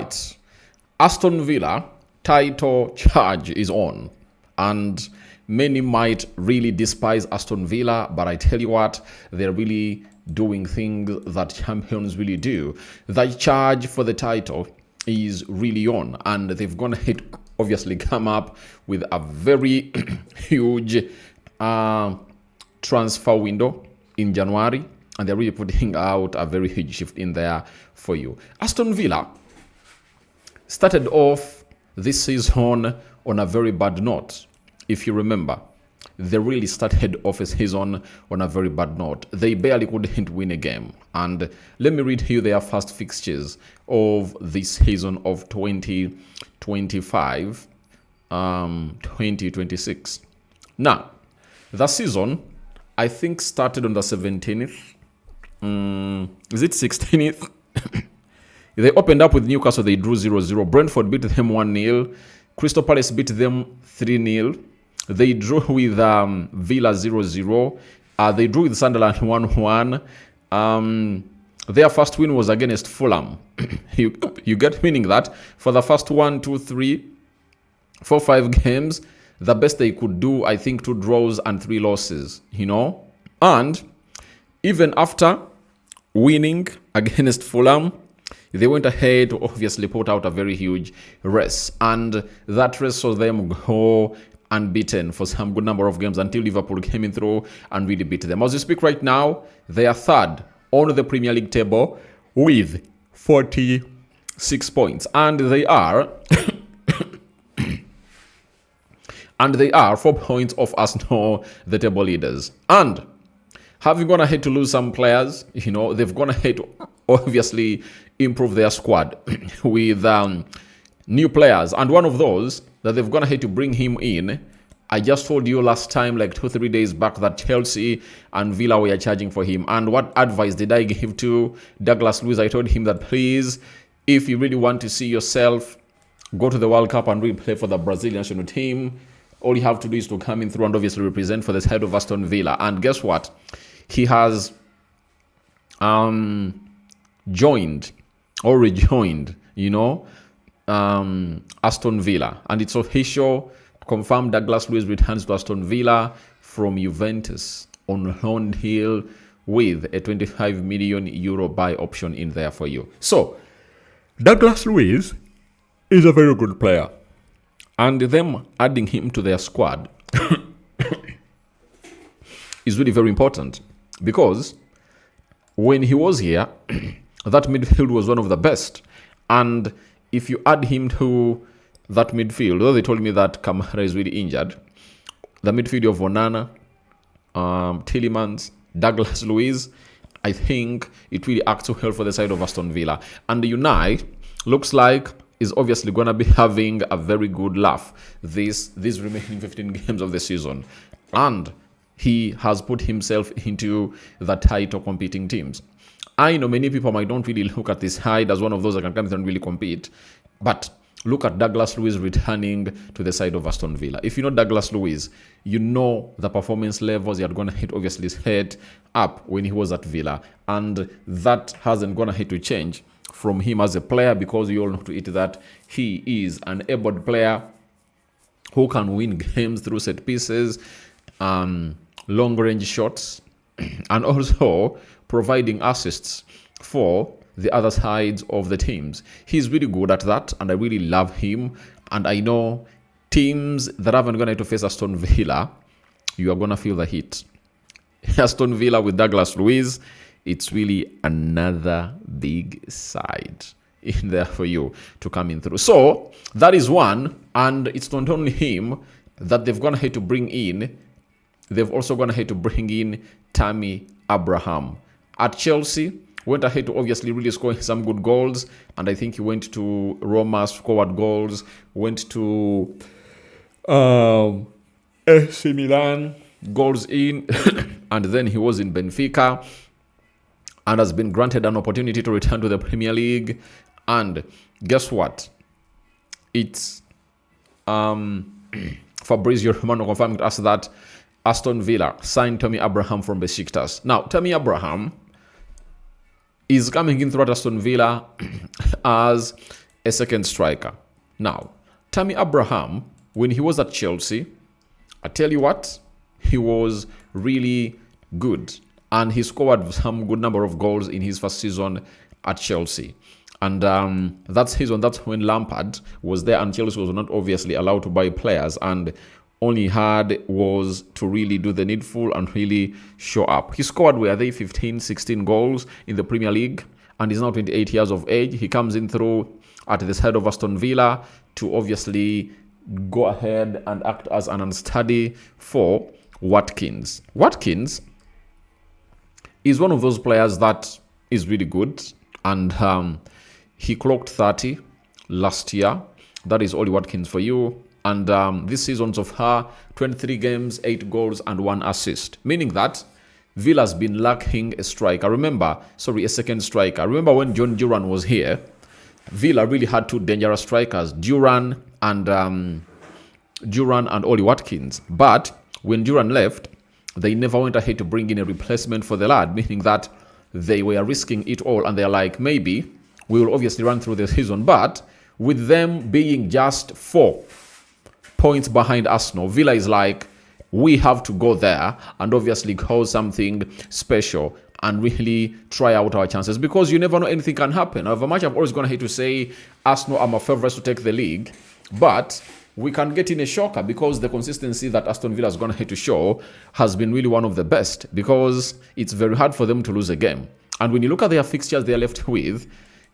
right. Aston Villa title charge is on. And many might really despise Aston Villa, but I tell you what, they're really doing things that champions really do. The charge for the title is really on, and they've gone ahead, obviously, come up with a very huge transfer window in January, and they're really putting out a very huge shift in there for you. Aston Villa started off this season on a very bad note. If you remember, they really started off a season on a very bad note. They barely couldn't win a game. And let me read you their first fixtures of this season of 2025, 2026. Now, the season, I think, started on the 17th. Is it 16th? They opened up with Newcastle. They drew 0-0. Brentford beat them 1-0. Crystal Palace beat them 3-0. They drew with Villa 0-0. They drew with Sunderland 1-1. Their first win was against Fulham. you get meaning that for the first 1, 2, 3, 4, 5 games, the best they could do, I think, 2 draws and 3 losses, And even after winning against Fulham, they went ahead to obviously put out a very huge race. And that race saw them go unbeaten for some good number of games until Liverpool came in through and really beat them. As we speak right now, they are third on the Premier League table with 46 points. And they are and they are 4 points off Arsenal, the table leaders. And having gone ahead to lose some players, they've gone ahead to obviously improve their squad with new players. And one of those that they've gone ahead to bring him in, I just told you last time, like 2-3 days back, that Chelsea and Villa were charging for him. And what advice did I give to Douglas Luiz? I told him that, please, if you really want to see yourself go to the World Cup and really play for the Brazilian national team, all you have to do is to come in through and obviously represent for the side of Aston Villa. And guess what? He has joined or rejoined, Aston Villa. And it's official, confirmed. Douglas Luiz returns to Aston Villa from Juventus on loan deal with a 25 million euro buy option in there for you. So, Douglas Luiz is a very good player. And them adding him to their squad is really very important. Because when he was here, that midfield was one of the best. And if you add him to that midfield, though they told me that Kamara is really injured, the midfield of Onana, Tielemans, Douglas Luiz, I think it really acts well for the side of Aston Villa. And Unai looks like is obviously going to be having a very good laugh these remaining 15 games of the season. And he has put himself into the title competing teams. I know many people might not really look at this side as one of those that can come and really compete. But look at Douglas Luiz returning to the side of Aston Villa. If you know Douglas Luiz, you know the performance levels he had gone ahead, obviously, his head up when he was at Villa. And that hasn't gone ahead to change from him as a player, because you all know to it that he is an able player who can win games through set pieces, long range shots, and also providing assists for the other sides of the teams. He's really good at that, and I really love him. And I know teams that haven't gone to face Aston Villa, you are going to feel the heat. Aston Villa with Douglas Luiz, it's really another big side in there for you to come in through. So that is one, and it's not only him that they've gone ahead to bring in. They've also gone ahead to bring in Tammy Abraham. At Chelsea, went ahead to obviously really score some good goals, and I think he went to Roma, scored goals, went to AC Milan, goals in, and then he was in Benfica, and has been granted an opportunity to return to the Premier League. And guess what? It's Fabrizio Romano confirming to us that Aston Villa signed Tammy Abraham from Besiktas. Now, Tammy Abraham is coming in through Aston Villa as a second striker. Now, Tammy Abraham, when he was at Chelsea, I tell you what, he was really good. And he scored some good number of goals in his first season at Chelsea. And that's when Lampard was there and Chelsea was not obviously allowed to buy players. And all he had was to really do the needful and really show up. He scored, 15, 16 goals in the Premier League. And he's now 28 years of age. He comes in through at the side of Aston Villa to obviously go ahead and act as an understudy for Watkins. Watkins is one of those players that is really good, and he clocked 30 last year. That is Ollie Watkins for you. And this season so far, 23 games, 8 goals and 1 assist, meaning that Villa's been lacking a striker. A second striker. Remember when John Duran was here, Villa really had 2 dangerous strikers, Duran and Ollie Watkins. But when Duran left, they never went ahead to bring in a replacement for the lad, meaning that they were risking it all. And they're like, maybe we will obviously run through the season. But with them being just 4 points behind Arsenal, Villa is like, we have to go there and obviously cause something special and really try out our chances, because you never know, anything can happen. However much I've always gone ahead to say Arsenal are my favourites to take the league, but we can get in a shocker because the consistency that Aston Villa has gone ahead to show has been really one of the best, because it's very hard for them to lose a game. And when you look at their fixtures they're left with,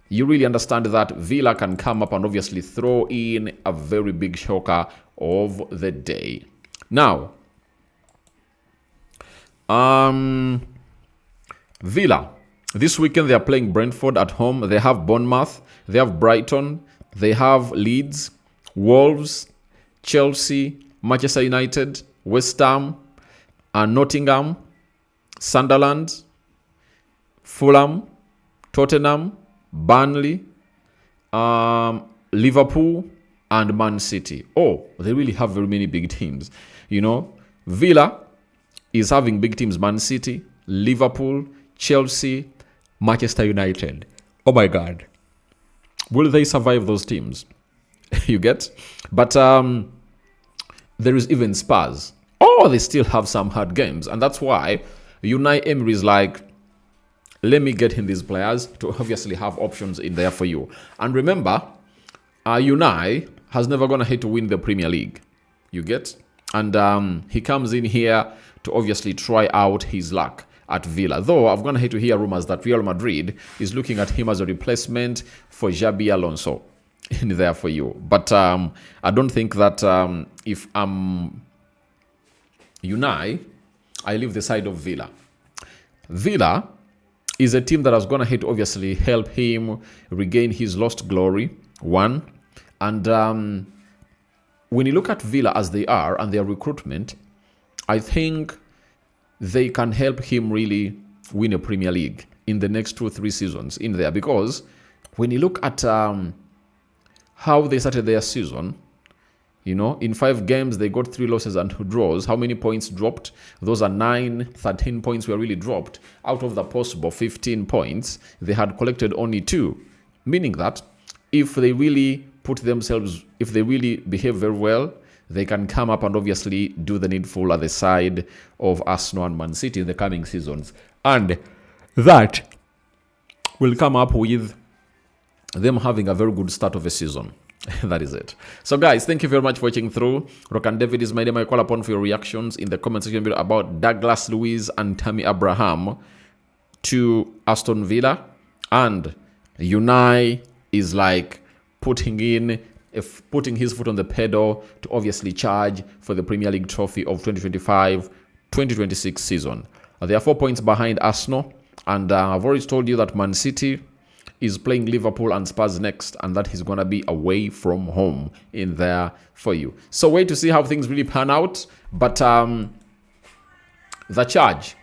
you really understand that Villa can come up and obviously throw in a very big shocker of the day. Now, Villa, this weekend they are playing Brentford at home. They have Bournemouth, they have Brighton, they have Leeds, Wolves, Chelsea, Manchester United, West Ham, Nottingham, Sunderland, Fulham, Tottenham, Burnley, Liverpool, and Man City. Oh, they really have very many big teams. Villa is having big teams: Man City, Liverpool, Chelsea, Manchester United. Oh my God. Will they survive those teams? You get? But there is even Spurs. Oh, they still have some hard games. And that's why Unai Emery is like, let me get in these players to obviously have options in there for you. And remember, Unai has never gone ahead to win the Premier League. You get? And he comes in here to obviously try out his luck at Villa. Though I've gone ahead to hear rumors that Real Madrid is looking at him as a replacement for Xabi Alonso in there for you. But I don't think that if I'm Unai, I leave the side of Villa. Villa is a team that has gone ahead to obviously help him regain his lost glory, one. And when you look at Villa as they are and their recruitment, I think they can help him really win a Premier League in the next 2-3 seasons in there. Because when you look at how they started their season, in 5 games, they got 3 losses and 2 draws. How many points dropped? Those are 13 points were really dropped. Out of the possible 15 points, they had collected only 2. Meaning that if they really if they really behave very well, they can come up and obviously do the needful at the side of Arsenal and Man City in the coming seasons. And that will come up with them having a very good start of a season. That is it. So guys, thank you very much for watching through. Rokani David is my name. I call upon for your reactions in the comment section below about Douglas Luiz and Tammy Abraham to Aston Villa. And Unai is like putting his foot on the pedal to obviously charge for the Premier League trophy of 2025-2026 season. They are 4 points behind Arsenal, and I've already told you that Man City is playing Liverpool and Spurs next, and that is going to be away from home in there for you. So wait to see how things really pan out, but the charge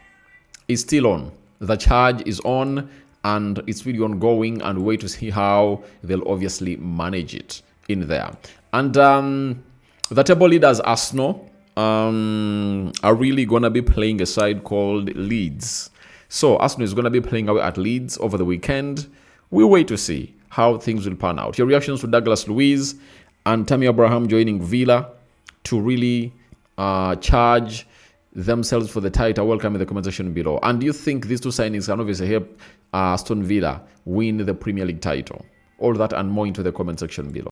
is still on. The charge is on, and it's really ongoing, and wait to see how they'll obviously manage it in there. And the table leaders Arsenal are really going to be playing a side called Leeds. So Arsenal is going to be playing away at Leeds over the weekend. We'll wait to see how things will pan out. Your reactions to Douglas Luiz and Tammy Abraham joining Villa to really charge themselves for the title. Welcome in the comment section below. And do you think these two signings can obviously help Aston Villa win the Premier League title? All that and more into the comment section below.